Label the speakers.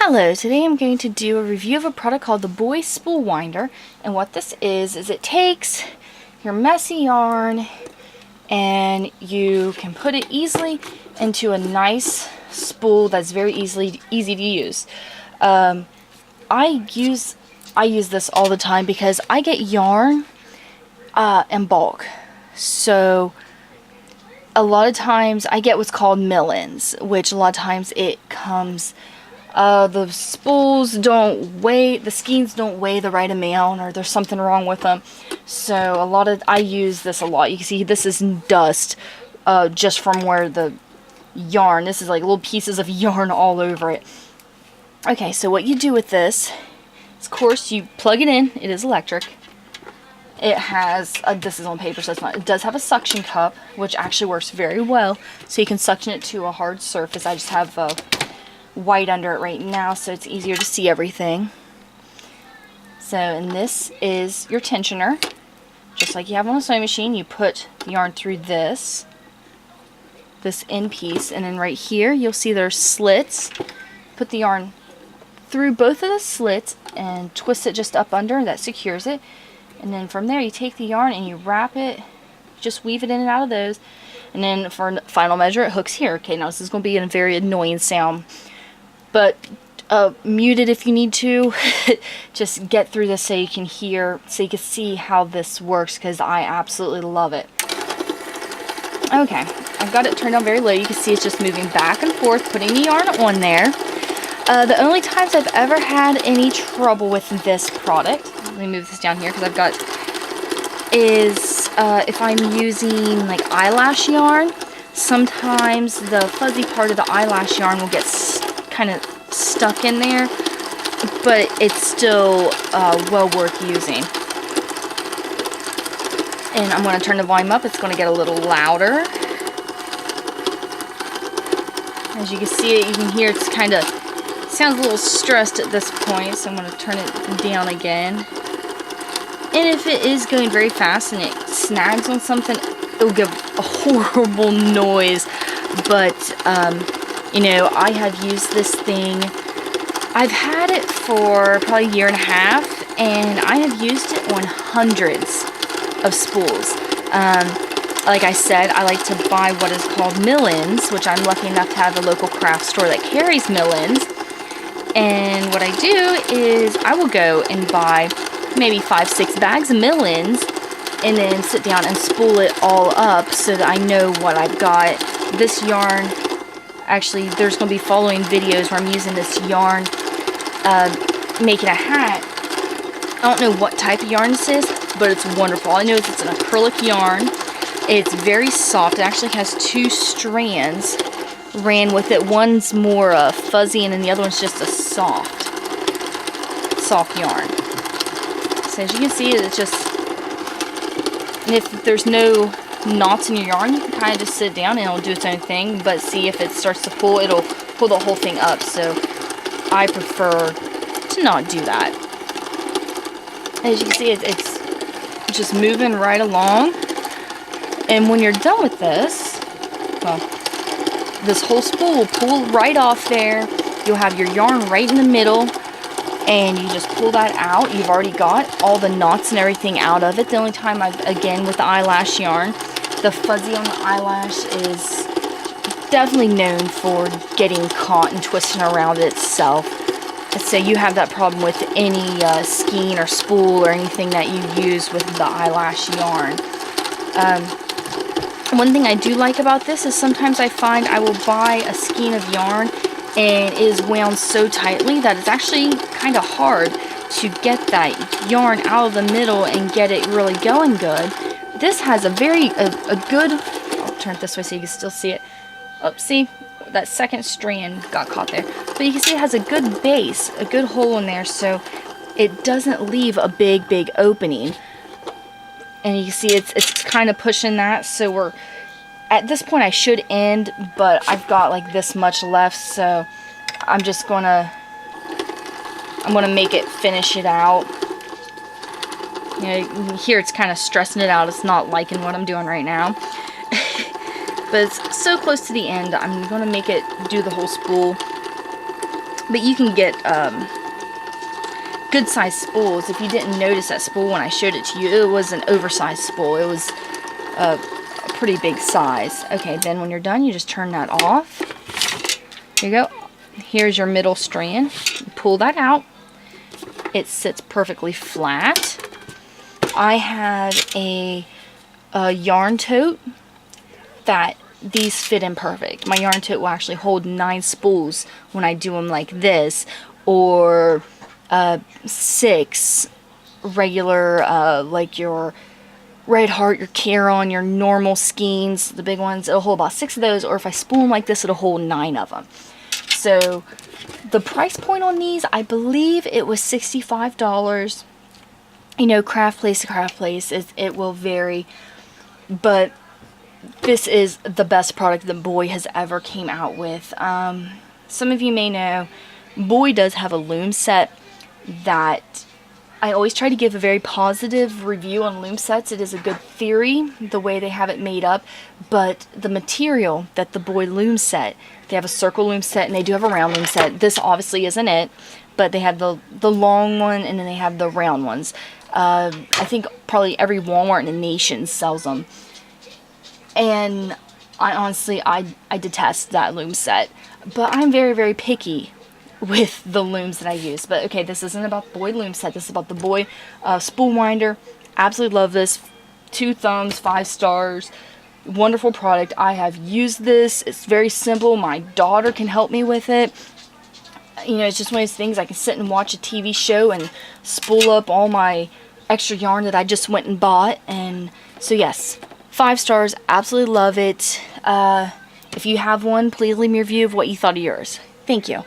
Speaker 1: Hello, today I'm going to do a review of a product called the Boye Spool Winder, and what this is it takes your messy yarn and you can put it easily into a nice spool that's very easy to use. I use this all the time because I get yarn in bulk, so a lot of times I get what's called mill-ins, which a lot of times it comes the spools don't weigh, the skeins don't weigh the right amount, or there's something wrong with them. So I use this a lot. You can see this is dust just from where the yarn, this is like little pieces of yarn all over it. Okay, so what you do with this is, of course, you plug it in. It is electric. It has, this is on paper, so it's not, it does have a suction cup, which actually works very well, so you can suction it to a hard surface. I just have white under it right now, so it's easier to see everything. So, and this is your tensioner, just like you have on a sewing machine. You put the yarn through this end piece, and then right here you'll see there's slits. Put the yarn through both of the slits and twist it just up under. That secures it. And then from there you take the yarn and you wrap it, just weave it in and out of those, and then for final measure it hooks here. Okay, now this is going to be a very annoying sound, but mute it if you need to. Just get through this so you can hear, so you can see how this works, because I absolutely love it. Okay, I've got it turned down very low. You can see it's just moving back and forth, putting the yarn on there. The only times I've ever had any trouble with this product, let me move this down here because I've got, is if I'm using like eyelash yarn. Sometimes the fuzzy part of the eyelash yarn will get kind of stuck in there, but it's still well worth using. And I'm going to turn the volume up. It's going to get a little louder. As you can see it, you can hear it's kind of, sounds a little stressed at this point, so I'm going to turn it down again. And if it is going very fast and it snags on something, it'll give a horrible noise. But you know, I have used this thing, I've had it for probably a year and a half, and I have used it on hundreds of spools. Like I said, I like to buy what is called mill-ins, which I'm lucky enough to have a local craft store that carries mill-ins. And what I do is I will go and buy maybe 5-6 bags of mill-ins and then sit down and spool it all up so that I know what I've got. This yarn, actually there's going to be following videos where I'm using this yarn making a hat. I don't know what type of yarn this is, but it's wonderful. All I know is it's an acrylic yarn. It's very soft. It actually has 2 strands ran with it. One's more fuzzy, and then the other one's just a soft yarn. So as you can see, it's just, and if there's no knots in your yarn, you can kind of just sit down and it'll do its own thing. But see, if it starts to pull, it'll pull the whole thing up. So I prefer to not do that. As you can see, it's just moving right along. And when you're done with this, well, this whole spool will pull right off there. You'll have your yarn right in the middle, and you just pull that out. You've already got all the knots and everything out of it. The only time again with the eyelash yarn, the fuzzy on the eyelash is definitely known for getting caught and twisting around itself. So you have that problem with any skein or spool or anything that you use with the eyelash yarn. One thing I do like about this is sometimes I find I will buy a skein of yarn and it is wound so tightly that it's actually kind of hard to get that yarn out of the middle and get it really going good. This has a good, I'll turn it this way so you can still see it. Oh, see, that second strand got caught there. But you can see it has a good base, a good hole in there, so it doesn't leave a big opening. And you can see it's kind of pushing that, so we're, at this point I should end, but I've got like this much left, so I'm just gonna make it finish it out. You know, here it's kind of stressing it out. It's not liking what I'm doing right now. But it's so close to the end, I'm gonna make it do the whole spool. But you can get good-sized spools. If you didn't notice that spool when I showed it to you, it was an oversized spool. It was a pretty big size. Okay, then when you're done, you just turn that off. Here you go. Here's your middle strand. You pull that out. It sits perfectly flat. I have a yarn tote that these fit in perfect. My yarn tote will actually hold 9 spools when I do them like this, or 6 regular, like your Red Heart, your Caron, your normal skeins, the big ones. It'll hold about 6 of those, or if I spool them like this, it'll hold 9 of them. So the price point on these, I believe it was $65. You know, craft place to craft place, it will vary, but this is the best product that Boye has ever came out with. Some of you may know, Boye does have a loom set that I always try to give a very positive review on loom sets. It is a good theory, the way they have it made up, but the material that the Boye loom set, they have a circle loom set and they do have a round loom set. This obviously isn't it, but they have the long one and then they have the round ones. I think probably every Walmart in the nation sells them. And I honestly, I detest that loom set. But I'm very, very picky with the looms that I use. But okay, this isn't about the Boye loom set. This is about the Boye spool winder. Absolutely love this. 2 thumbs, 5 stars. Wonderful product. I have used this. It's very simple. My daughter can help me with it. You know, it's just one of those things I can sit and watch a TV show and spool up all my extra yarn that I just went and bought. And so yes, 5 stars, absolutely love it. If you have one, please leave me a review of what you thought of yours. Thank you.